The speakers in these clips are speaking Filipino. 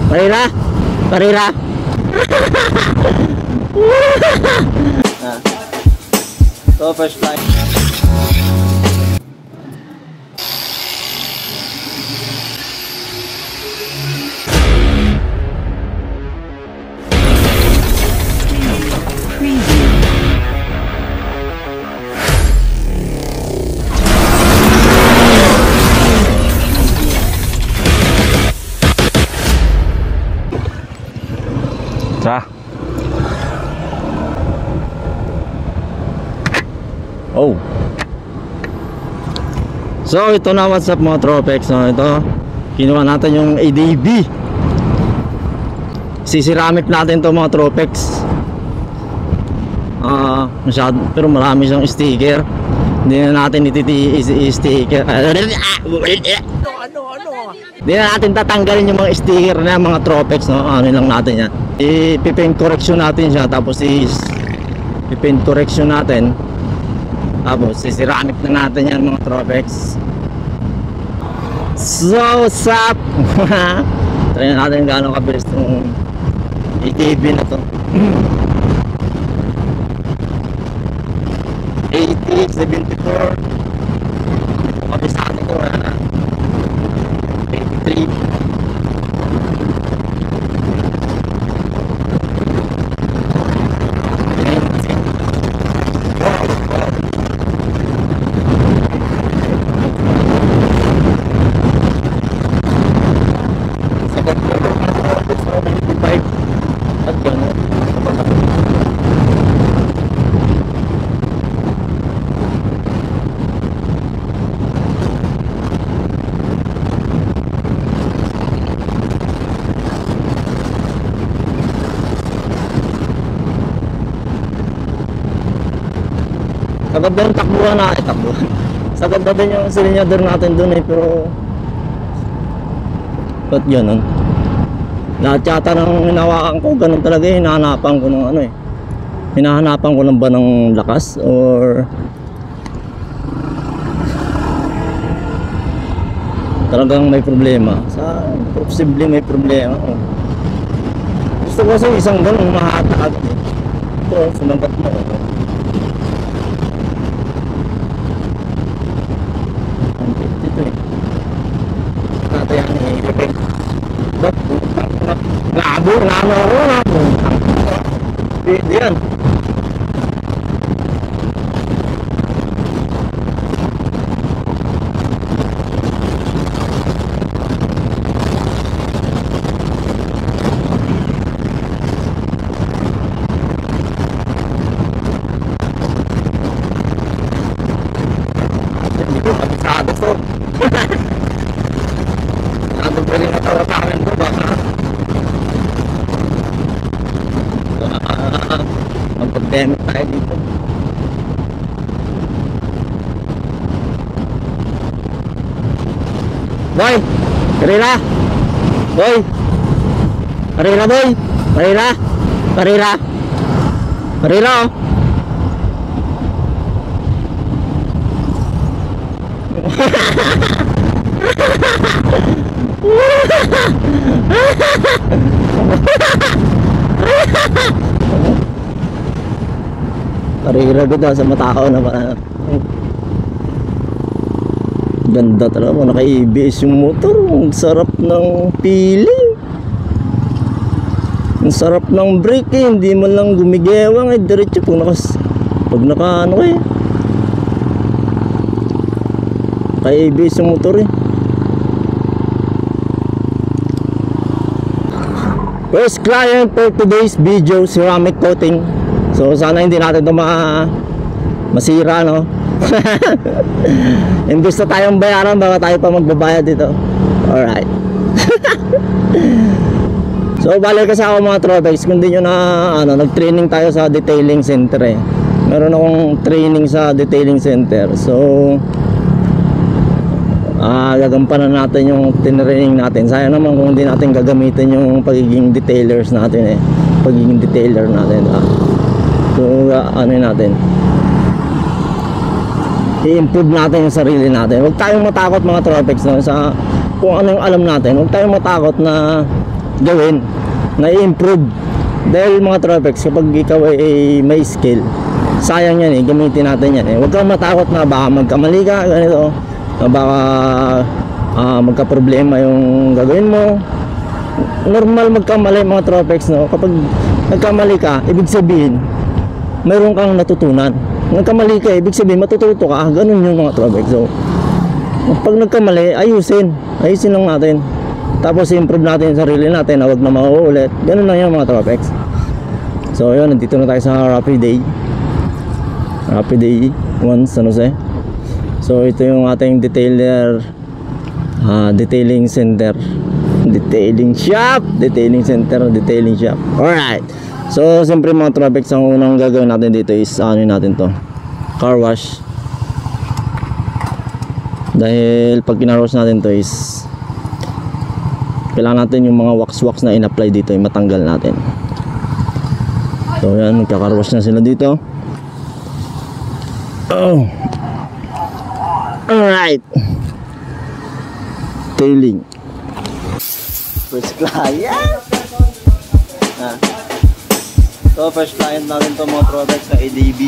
Parira. Parira. So first flight. Oh. So ito na, what's up mga Tropex, no? Ito kinuha natin yung ADB. Sisiramik natin to mga Tropex. Masyado, pero marami siyang sticker. Hindi na natin sticker. Hindi na natin tatanggalin yung mga sticker na mga Tropex, no? Ano lang natin yan. I-paint correction natin siya, tapos i-paint correction natin. Tapos sisiramik na natin yan mga Tropex. So sup. Try na natin gaano kabilis itong ATV na to. 80, 74. Kapis natin ko na 83. Sagad na yung takbuhan na, takbuhan. Sagad na din yung silinyador natin dun pero ba't ganun? Lahat yata ng hinawakan ko, ganun talaga hinahanapan ko ng hinahanapan ko lang ba ng lakas or talagang may problema. Posible may problema. Gusto ko kasi isang ganun mahatag. Ito, sumagat mo. Nabo ako. Diyan. Hindi ko kabisado to. Ano ba rin natawatangan ko ba? Magpag-demo tayo dito. Boy! Karira! Boy! Karira boy! Karira! Karira! Karira oh! Karira ko daw sa matakaw na parang ganda talaga, naka-ABS yung motor. Ang sarap ng feeling, ang sarap ng brake hindi man lang gumigewang diretso pag naka naka-ABS yung motor First client for today's video, ceramic coating. So sana hindi natin ito masira, no? Imbes na tayong bayaran, baka tayo pa magbabayad dito. Alright. So balik kasi ako mga Tropex, kung di nyo na nag-training tayo sa detailing center Meron akong training sa detailing center. So gagampanan natin yung tinraining natin. Sayang naman kung hindi natin gagamitin yung pagiging detailers natin pagiging detailer natin. So natin, i-improve natin yung sarili natin. Huwag tayong matakot mga Tropex, no? Sa kung ano yung alam natin. Huwag tayong matakot na gawin, na-improve. Dahil mga tropex, kapag ikaw ay may skill, sayang yan gamitin natin yan Huwag kang matakot na baka magkamali ka, ganito, na baka magka-problema yung gagawin mo. Normal magkamali mga tropex, no? Kapag nagkamali ka, ibig sabihin mayroon kang natutunan. Nagkamali ka, ibig sabihin matututo ka. Ganun yung mga tropex. So pag nagkamali, ayusin lang natin, tapos improve natin yung sarili natin na huwag na mauulit. Ganun lang yung mga tropex. So yun, nandito na tayo sa Rapid Day 1 San Jose. So ito yung ating detailing center, detailing shop. Alright. So siyempre mga tropex, ang unang gagawin natin dito is natin to, car wash. Dahil pag kinaros natin to is kailangan natin yung mga wax na in-apply dito ay matanggal natin. So yan, magka-car wash na sila dito. Alright, tailing first client. So first client natin to mga tropex sa ADB.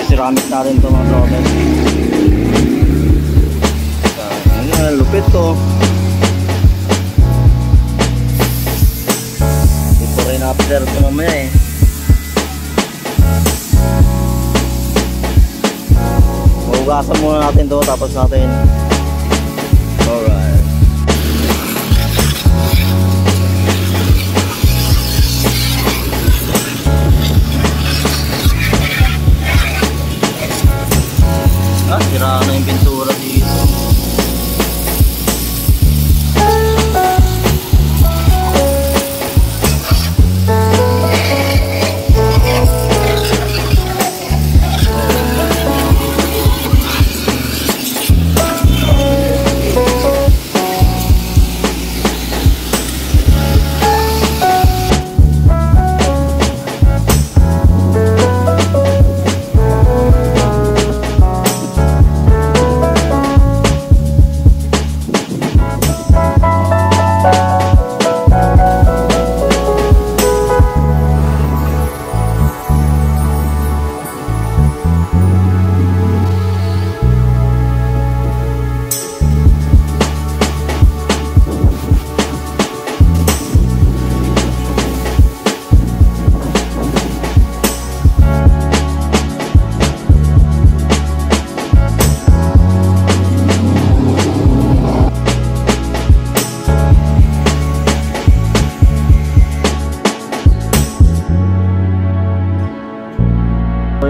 Ceramic natin to mga tropex. Lupit to. Ito rin after ito mamaya Hugasan muna natin to, tapos natin. Alright. Sira na yung pintura dito.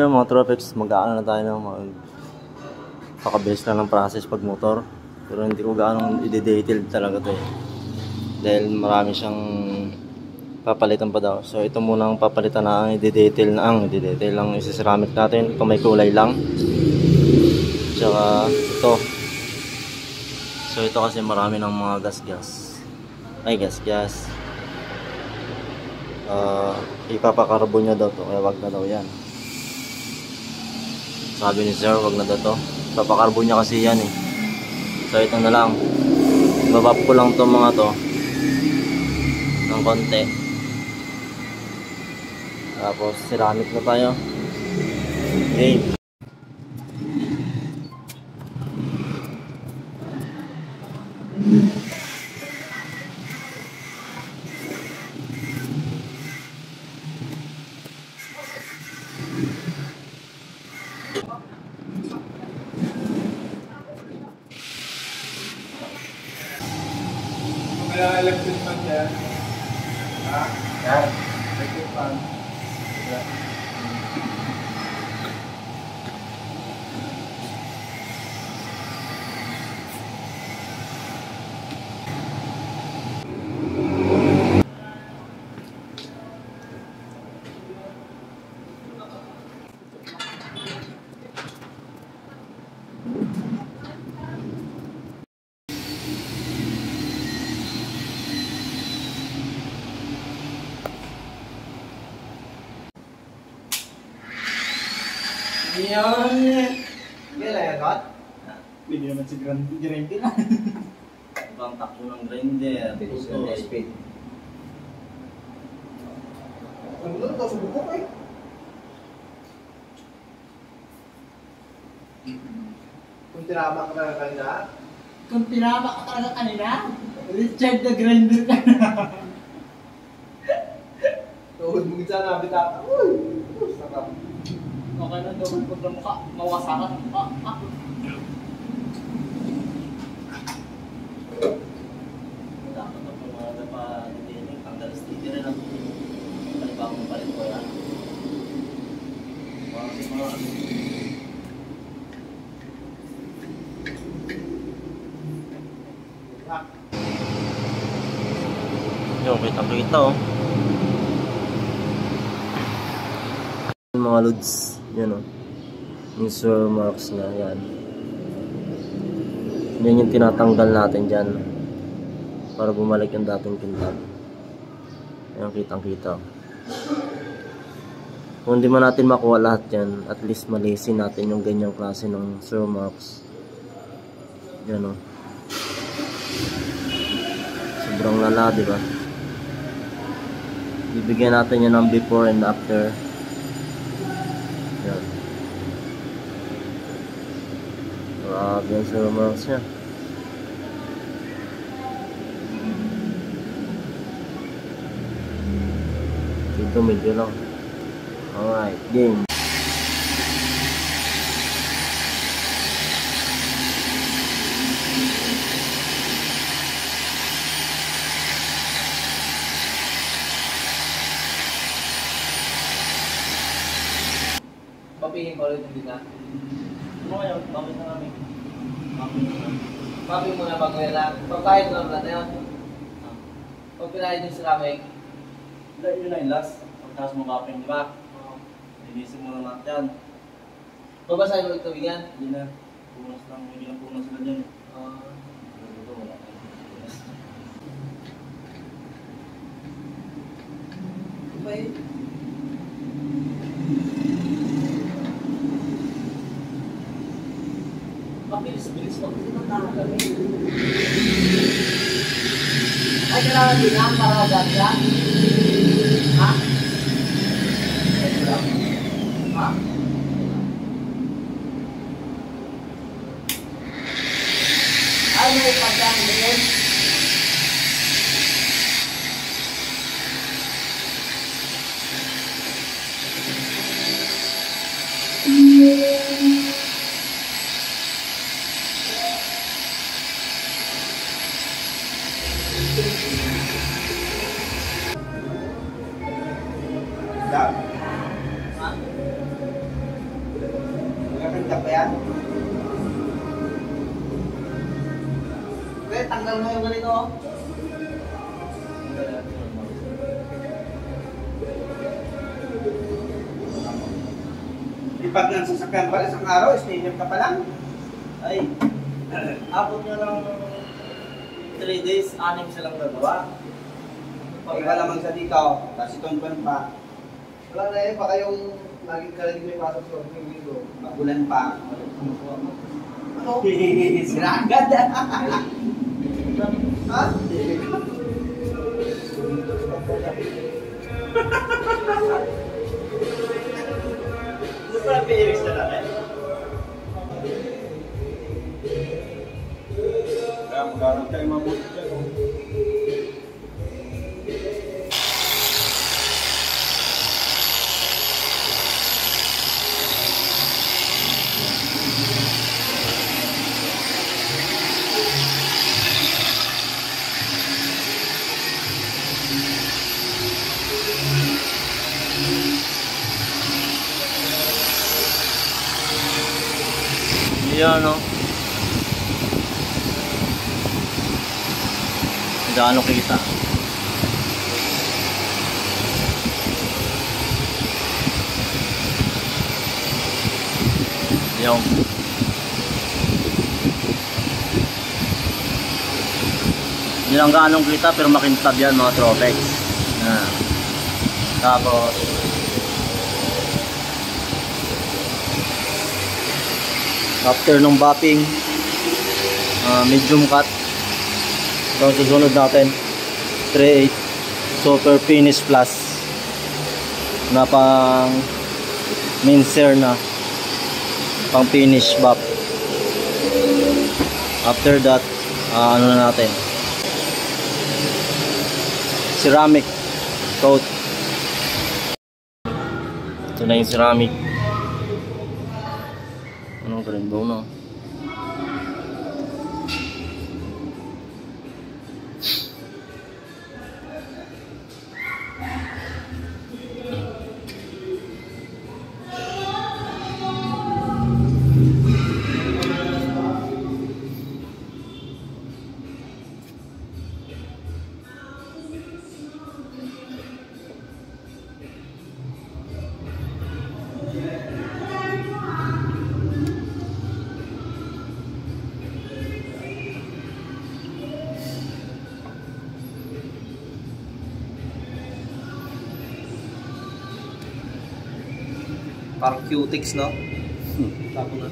Mga tropex, mag-aano na tayo ng pakabilis lang ng process pag motor, pero hindi ko gaano i-detail talaga to dahil marami siyang papalitan pa daw. So ito muna ang papalitan na i-detail lang isi-ceramic natin. Ito may kulay lang, tsaka ito. So ito kasi marami ng mga gas ipapakarbon niya daw to, kaya wag na daw yan. Sabi ni sir, wag na daw to. Papakarbon niya kasi yan So ito na lang. Babap ko lang to mga to ng konti. Tapos ceramic na tayo. Okay. Electric fan yan. Ha? Yan. Electric fan. Yan. Gila ya, Kot? Hindi naman si grinder na. Ibang takbo ng grinder. Speed. Sumunod daw, subukok eh. Kung tinama ka na kanina, Kung tinama ka talaga kanina, Richard the Grinder ka na. tuhod mo gitsa na bitata. Uy! Sarap. Okay na daw, pag na mukha, mawasakan ang mukha. Dapat ito mga pa dito, tanggal sticker na. Palibang palit ko yan. Mga yung kita oh. Mga loads, yan oh. Yung Sir Marks na yan. Yan yung tinatanggal natin dyan para bumalik yung dating kintab. Yan, kitang kita. Kung hindi man natin makuha lahat yan, at least malisin natin yung ganyang klase ng Sir Marks. Yan oh. Sobrang lala, diba? Bibigyan natin yan ng before and after. Yan. Grabe yung Sir Marks niya. Dito medyo lang. Alright, game. papingin ko ulit hindi na. Ano kaya? Bakit na namin? Paping muna bago yan lang. Pagkahit mo naman na yun. Pag pinahid yung ceramic. Yun na yung last. Pagtaas mo mapping, di ba? Linisin mo naman yan. Babasahin mo ulit tubig yan. Hindi na. Punas lang. Hindi lang punas sila dyan. Ito wala. Okay. Mabilis-bilis pag tinatawag kami. Ay, kailangan din yan para agad yan. Ha? Ha? Ay, may pagkang din. Dap? Ha? Magkakanta ba yan? Okay, tanggal mo yung ganito. Oh. Lipat ng sasakyan pala, isang araw, stadium ka pa lang. Ay, abot nyo ng 3 days, 6 silang gagawa. Ikaw lamang sa dito, tapos itong buwan pa. Wala na eh, baka yung laging kalating may pasok sa mga linggo. Magulan pa. Ano? Sinagad! Ha? Ano pala PX na natin? Kaya magkaroon tayo mabuti dyan. Yan o. Gaano kita? Yung hindi lang gaanong kita pero makintab yan mga Tropex. Tapos after nung bapping, medium cut. So susunod natin 3/8 Super Finish Plus. na pang mincer na pang finish buff. After that, ano na natin, ceramic coat. Ito na yung ceramic. Anong rainbow na? Parang cutics, no? Tapo na.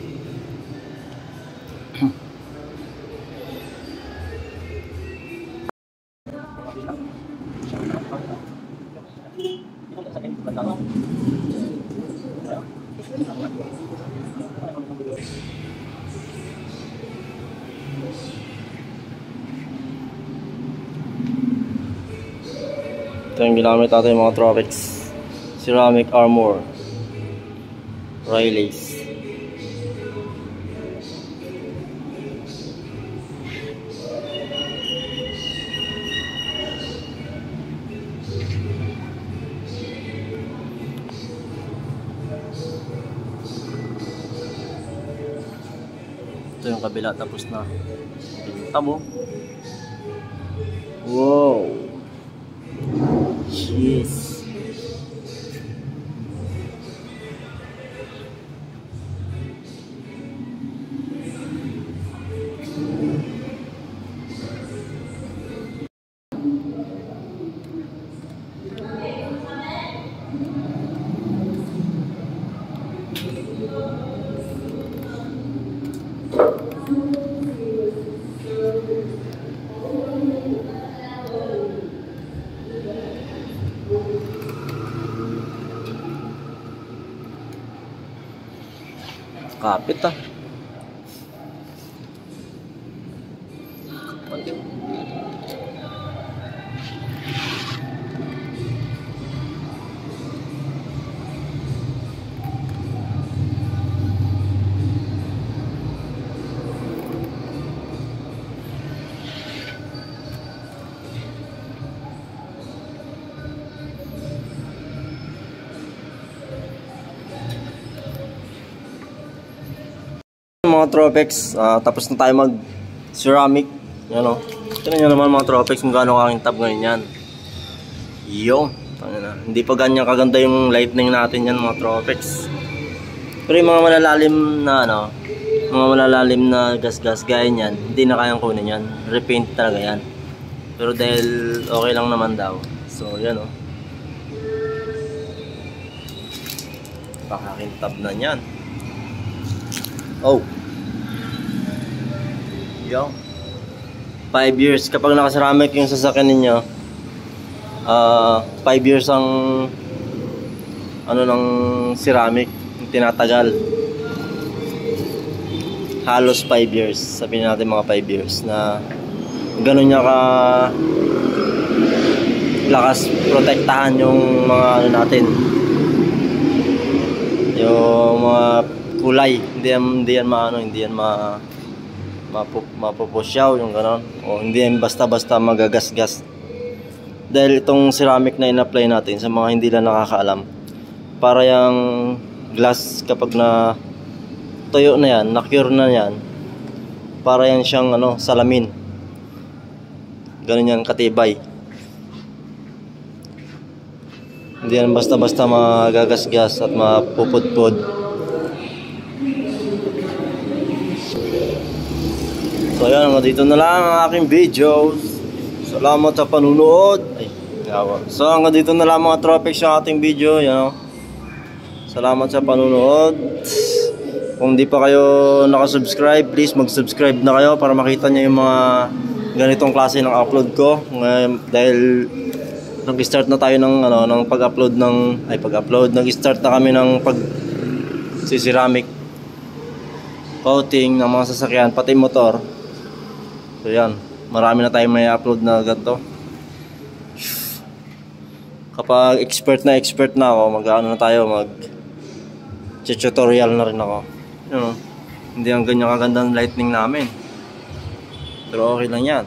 Ito yung ginamit natin yung mga Tropex ceramic armor Rileys. Ito yung kabila, tapos na. Tamo. Wow. Yes. Kapit ah. Mga Tropex, tapos na tayo mag ceramic. Yan o. Tignan nyo naman mga Tropex kung gaano kakintab ngayon yan. Yung hindi pa ganyan kaganda yung lightning natin yan mga Tropex. Pero yung mga malalalim na mga malalalim na gas-gas gaya yan, hindi na kayang kunin yan. Repaint talaga yan. Pero dahil okay lang naman daw, so yan o. Pakakintab na yan. Oh. Yo. 5 years kapag naka-ceramic yung sasakyan ninyo. 5 years ang ng ceramic yung tinatagal. Halos 5 years. Sabihin natin mga 5 years na ganun niya ka lakas protektahan yung mga natin. Yung mga kulay, hindi yan mapupusyaw yung ganon, o hindi yan basta-basta magagasgas. Dahil itong ceramic na in-apply natin sa mga hindi lang nakakaalam, para yung glass kapag na tuyo na yan, na-cure na yan, para yan siyang salamin. Ganon yan katibay. Hindi yan basta-basta magagasgas at mapupudpud. So ayan, dito na lang ang aking videos. Salamat sa panunood. So hanggang dito na lang mga Tropex yung ating video. Yan, salamat sa panunood. Kung di pa kayo nakasubscribe, please mag-subscribe na kayo para makita nyo yung mga ganitong klase ng upload ko. Dahil nag-start na tayo ng ano ng pag-upload nag-start na kami ng ceramic coating ng mga sasakyan pati motor. So yan, marami na tayong may upload na ganito. Kapag expert na ako, mag-ano na tayo, tutorial na rin ako. You know, hindi ang ganyan kagandang lightning namin. Pero okay lang yan.